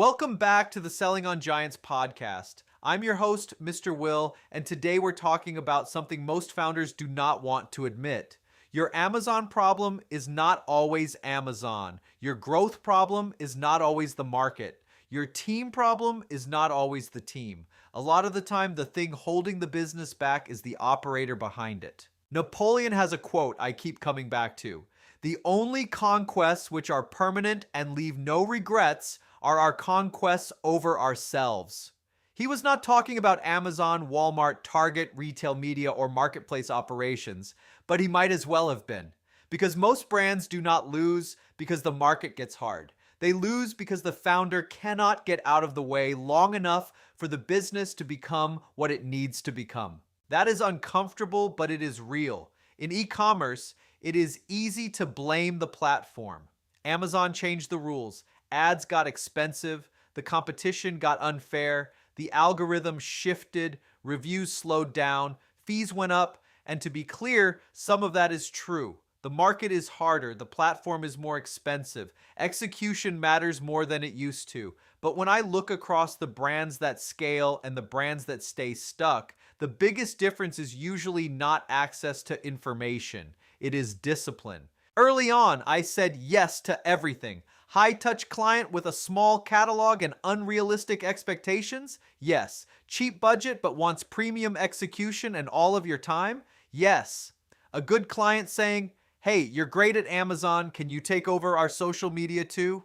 Welcome back to the Selling on Giants podcast. I'm your host, Mr. Will, and today we're talking about something most founders do not want to admit. Your Amazon problem is not always Amazon. Your growth problem is not always the market. Your team problem is not always the team. A lot of the time, the thing holding the business back is the operator behind it. Napoleon has a quote I keep coming back to. The only conquests which are permanent and leave no regrets are our conquests over ourselves. He was not talking about Amazon, Walmart, Target, retail media, or marketplace operations, but he might as well have been. Because most brands do not lose because the market gets hard. They lose because the founder cannot get out of the way long enough for the business to become what it needs to become. That is uncomfortable, but it is real. In e-commerce, it is easy to blame the platform. Amazon changed the rules. Ads got expensive, the competition got unfair, the algorithm shifted, reviews slowed down, fees went up, and to be clear, some of that is true. The market is harder, the platform is more expensive, execution matters more than it used to. But when I look across the brands that scale and the brands that stay stuck, the biggest difference is usually not access to information. It is discipline. Early on, I said yes to everything. High-touch client with a small catalog and unrealistic expectations? Yes. Cheap budget but wants premium execution and all of your time? Yes. A good client saying, hey, you're great at Amazon, can you take over our social media too?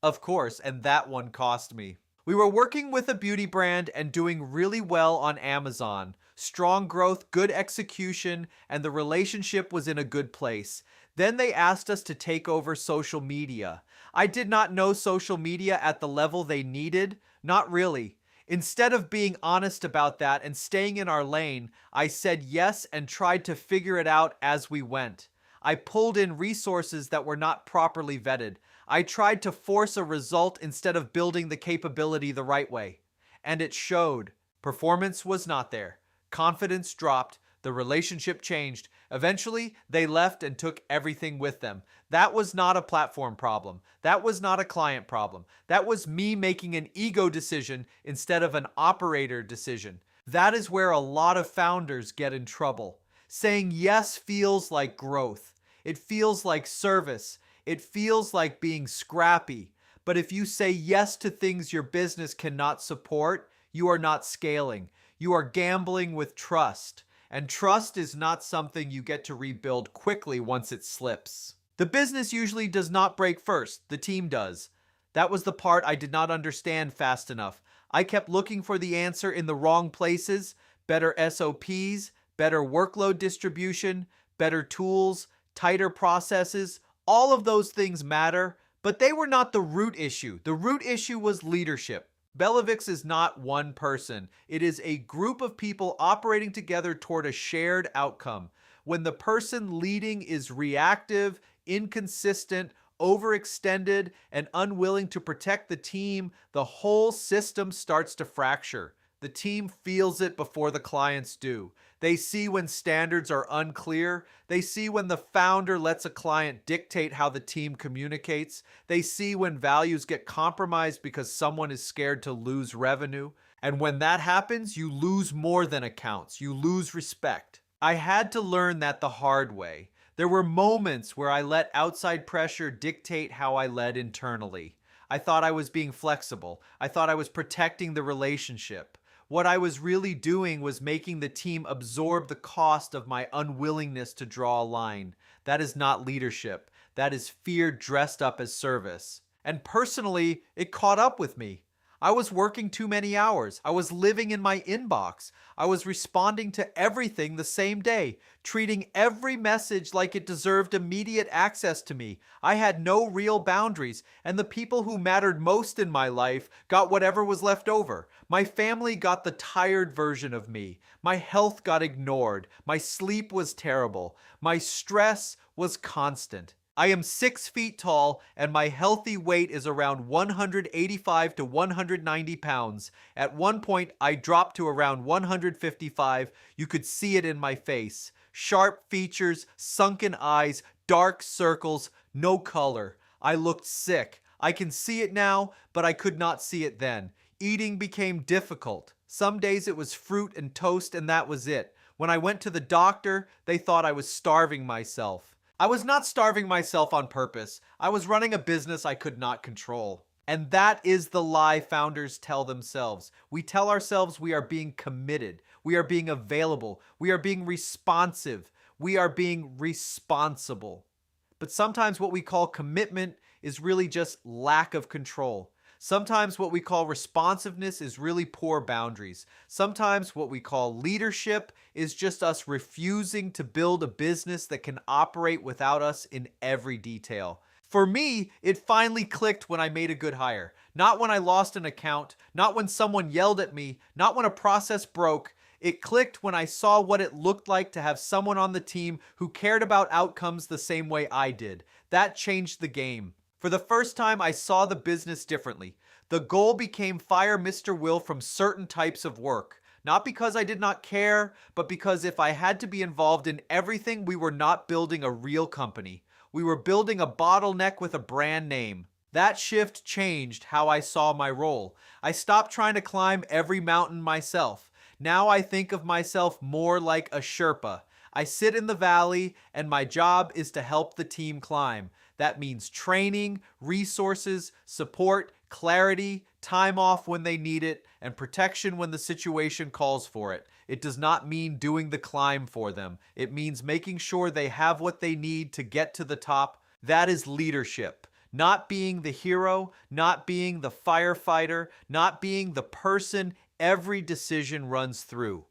Of course, and that one cost me. We were working with a beauty brand and doing really well on Amazon. Strong growth, good execution, and the relationship was in a good place. Then they asked us to take over social media. I did not know social media at the level they needed. Not really. Instead of being honest about that and staying in our lane, I said yes and tried to figure it out as we went. I pulled in resources that were not properly vetted. I tried to force a result instead of building the capability the right way. And it showed. Performance was not there. Confidence dropped. The relationship changed. Eventually, they left and took everything with them. That was not a platform problem. That was not a client problem. That was me making an ego decision instead of an operator decision. That is where a lot of founders get in trouble. Saying yes feels like growth. It feels like service. It feels like being scrappy. But if you say yes to things your business cannot support, you are not scaling. You are gambling with trust. And trust is not something you get to rebuild quickly once it slips. The business usually does not break first, the team does. That was the part I did not understand fast enough. I kept looking for the answer in the wrong places, better SOPs, better workload distribution, better tools, tighter processes. All of those things matter, but they were not the root issue. The root issue was leadership. BellaVix is not one person. It is a group of people operating together toward a shared outcome. When the person leading is reactive, inconsistent, overextended, and unwilling to protect the team, the whole system starts to fracture. The team feels it before the clients do. They see when standards are unclear. They see when the founder lets a client dictate how the team communicates. They see when values get compromised because someone is scared to lose revenue. And when that happens, you lose more than accounts. You lose respect. I had to learn that the hard way. There were moments where I let outside pressure dictate how I led internally. I thought I was being flexible. I thought I was protecting the relationship. What I was really doing was making the team absorb the cost of my unwillingness to draw a line. That is not leadership. That is fear dressed up as service. And personally, it caught up with me. I was working too many hours. I was living in my inbox. I was responding to everything the same day, treating every message like it deserved immediate access to me. I had no real boundaries, and the people who mattered most in my life got whatever was left over. My family got the tired version of me. My health got ignored. My sleep was terrible. My stress was constant. I am 6 feet tall and my healthy weight is around 185 to 190 pounds. At one point, I dropped to around 155. You could see it in my face. Sharp features, sunken eyes, dark circles, no color. I looked sick. I can see it now, but I could not see it then. Eating became difficult. Some days it was fruit and toast, and that was it. When I went to the doctor, they thought I was starving myself. I was not starving myself on purpose. I was running a business I could not control. And that is the lie founders tell themselves. We tell ourselves we are being committed. We are being available. We are being responsive. We are being responsible. But sometimes what we call commitment is really just lack of control. Sometimes what we call responsiveness is really poor boundaries. Sometimes what we call leadership is just us refusing to build a business that can operate without us in every detail. For me, it finally clicked when I made a good hire. Not when I lost an account, not when someone yelled at me, not when a process broke. It clicked when I saw what it looked like to have someone on the team who cared about outcomes the same way I did. That changed the game. For the first time, I saw the business differently. The goal became fire Mr. Will from certain types of work. Not because I did not care, but because if I had to be involved in everything, we were not building a real company. We were building a bottleneck with a brand name. That shift changed how I saw my role. I stopped trying to climb every mountain myself. Now I think of myself more like a Sherpa. I sit in the valley, and my job is to help the team climb. That means training, resources, support, clarity, time off when they need it, and protection when the situation calls for it. It does not mean doing the climb for them. It means making sure they have what they need to get to the top. That is leadership. Not being the hero, not being the firefighter, not being the person every decision runs through.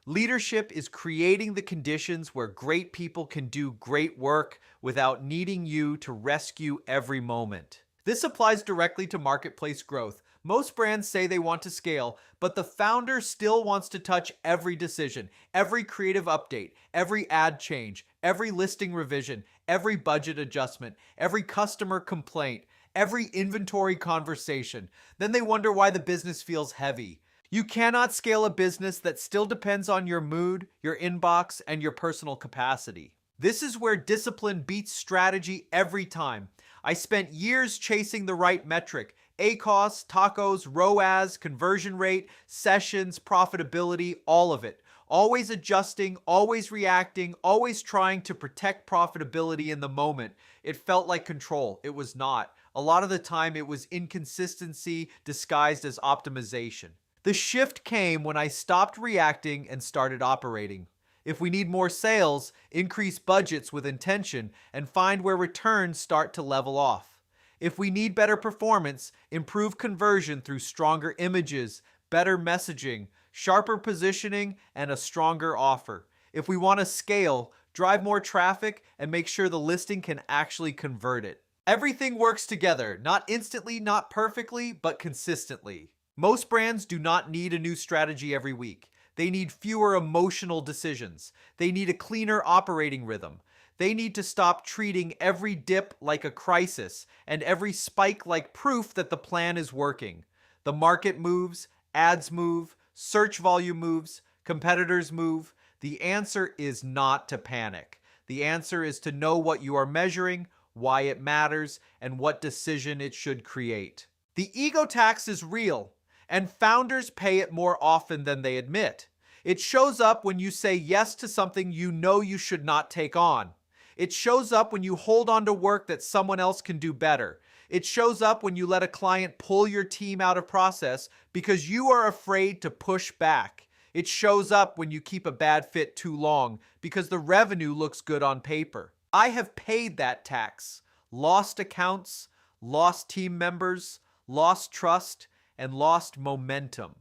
Leadership is creating the conditions where great people can do great work without needing you to rescue every moment. This applies directly to marketplace growth. Most brands say they want to scale, but the founder still wants to touch every decision, every creative update, every ad change, every listing revision, every budget adjustment, every customer complaint, every inventory conversation. Then they wonder why the business feels heavy. You cannot scale a business that still depends on your mood, your inbox, and your personal capacity. This is where discipline beats strategy every time. I spent years chasing the right metric: ACOS, tacos, ROAS, conversion rate, sessions, profitability, all of it. Always adjusting, always reacting, always trying to protect profitability in the moment. It felt like control. It was not. A lot of the time it was inconsistency disguised as optimization. The shift came when I stopped reacting and started operating. If we need more sales, increase budgets with intention and find where returns start to level off. If we need better performance, improve conversion through stronger images, better messaging, sharper positioning, and a stronger offer. If we want to scale, drive more traffic and make sure the listing can actually convert it. Everything works together, not instantly, not perfectly, but consistently. Most brands do not need a new strategy every week. They need fewer emotional decisions. They need a cleaner operating rhythm. They need to stop treating every dip like a crisis and every spike like proof that the plan is working. The market moves, ads move, search volume moves, competitors move. The answer is not to panic. The answer is to know what you are measuring, why it matters, and what decision it should create. The ego tax is real, and founders pay it more often than they admit. It shows up when you say yes to something you know you should not take on. It shows up when you hold on to work that someone else can do better. It shows up when you let a client pull your team out of process because you are afraid to push back. It shows up when you keep a bad fit too long because the revenue looks good on paper. I have paid that tax. Lost accounts, lost team members, lost trust, and lost momentum.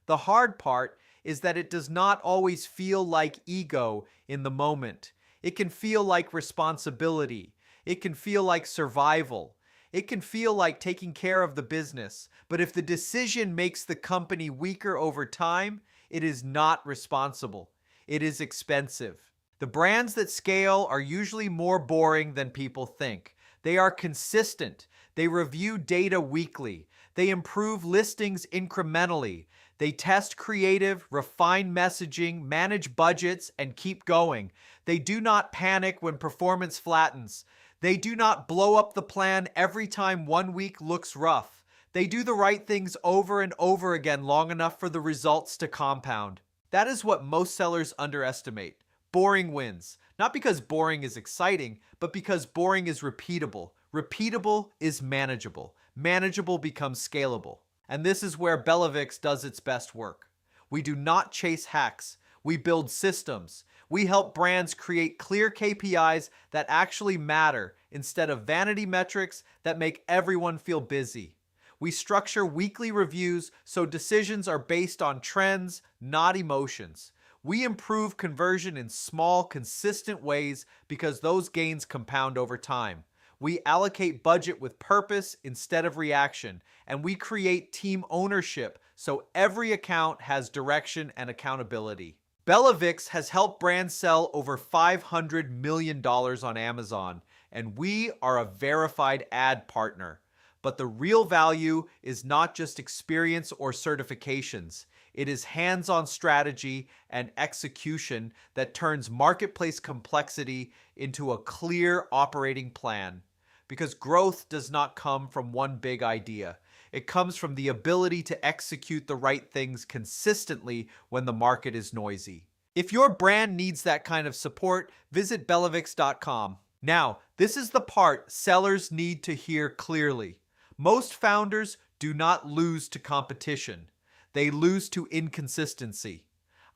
The hard part is that it does not always feel like ego in the moment. It can feel like responsibility. It can feel like survival. It can feel like taking care of the business. But if the decision makes the company weaker over time, it is not responsible. It is expensive. The brands that scale are usually more boring than people think. They are consistent. They review data weekly. They improve listings incrementally. They test creative, refine messaging, manage budgets, and keep going. They do not panic when performance flattens. They do not blow up the plan every time one week looks rough. They do the right things over and over again long enough for the results to compound. That is what most sellers underestimate. Boring wins. Not because boring is exciting, but because boring is repeatable. Repeatable is manageable. Manageable becomes scalable. And this is where BellaVix does its best work. We do not chase hacks. We build systems. We help brands create clear KPIs that actually matter instead of vanity metrics that make everyone feel busy. We structure weekly reviews so decisions are based on trends, not emotions. We improve conversion in small, consistent ways because those gains compound over time. We allocate budget with purpose instead of reaction, and we create team ownership so every account has direction and accountability. BellaVix has helped brands sell over $500 million on Amazon, and we are a verified ad partner. But the real value is not just experience or certifications. It is hands-on strategy and execution that turns marketplace complexity into a clear operating plan. Because growth does not come from one big idea. It comes from the ability to execute the right things consistently when the market is noisy. If your brand needs that kind of support, visit BellaVix.com. Now, this is the part sellers need to hear clearly. Most founders do not lose to competition. They lose to inconsistency.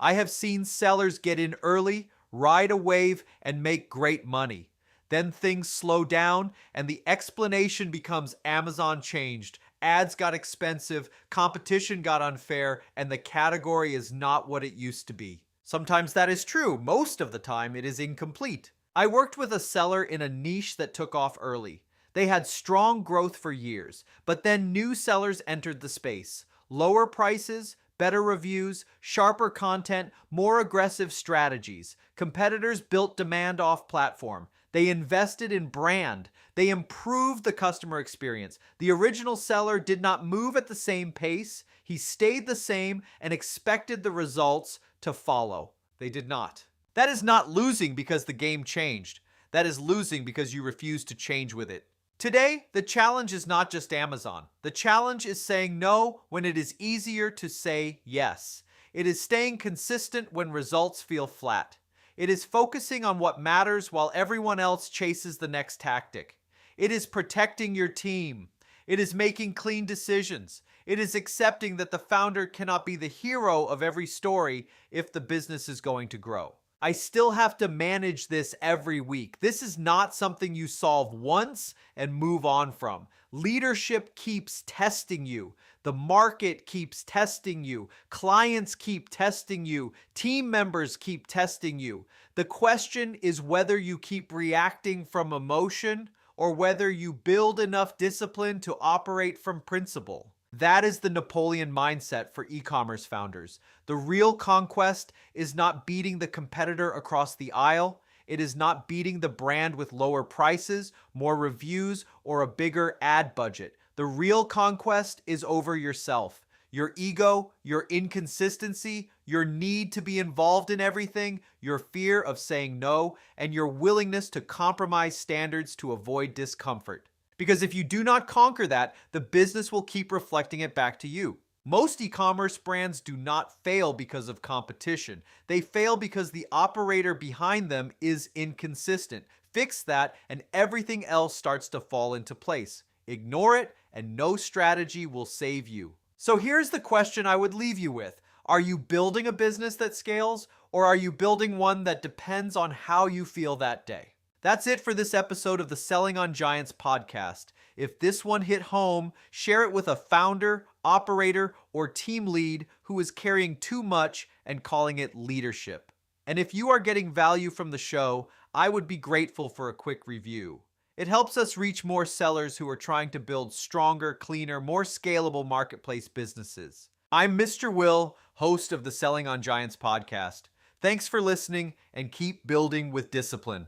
I have seen sellers get in early, ride a wave, and make great money. Then things slow down, and the explanation becomes Amazon changed, ads got expensive, competition got unfair, and the category is not what it used to be. Sometimes that is true. Most of the time, it is incomplete. I worked with a seller in a niche that took off early. They had strong growth for years, but then new sellers entered the space. Lower prices, better reviews, sharper content, more aggressive strategies. Competitors built demand off platform. They invested in brand. They improved the customer experience. The original seller did not move at the same pace. He stayed the same and expected the results to follow. They did not. That is not losing because the game changed. That is losing because you refuse to change with it. Today, the challenge is not just Amazon. The challenge is saying no when it is easier to say yes. It is staying consistent when results feel flat. It is focusing on what matters while everyone else chases the next tactic. It is protecting your team. It is making clean decisions. It is accepting that the founder cannot be the hero of every story if the business is going to grow. I still have to manage this every week. This is not something you solve once and move on from. Leadership keeps testing you. The market keeps testing you. Clients keep testing you. Team members keep testing you. The question is whether you keep reacting from emotion or whether you build enough discipline to operate from principle. That is the Napoleon mindset for e-commerce founders. The real conquest is not beating the competitor across the aisle. It is not beating the brand with lower prices, more reviews, or a bigger ad budget. The real conquest is over yourself. Your ego, your inconsistency, your need to be involved in everything, your fear of saying no, and your willingness to compromise standards to avoid discomfort. Because if you do not conquer that, the business will keep reflecting it back to you. Most e-commerce brands do not fail because of competition. They fail because the operator behind them is inconsistent. Fix that and everything else starts to fall into place. Ignore it and no strategy will save you. So here's the question I would leave you with. Are you building a business that scales, or are you building one that depends on how you feel that day? That's it for this episode of the Selling on Giants podcast. If this one hit home, share it with a founder, operator, or team lead who is carrying too much and calling it leadership. And if you are getting value from the show, I would be grateful for a quick review. It helps us reach more sellers who are trying to build stronger, cleaner, more scalable marketplace businesses. I'm Mr. Will, host of the Selling on Giants podcast. Thanks for listening and keep building with discipline.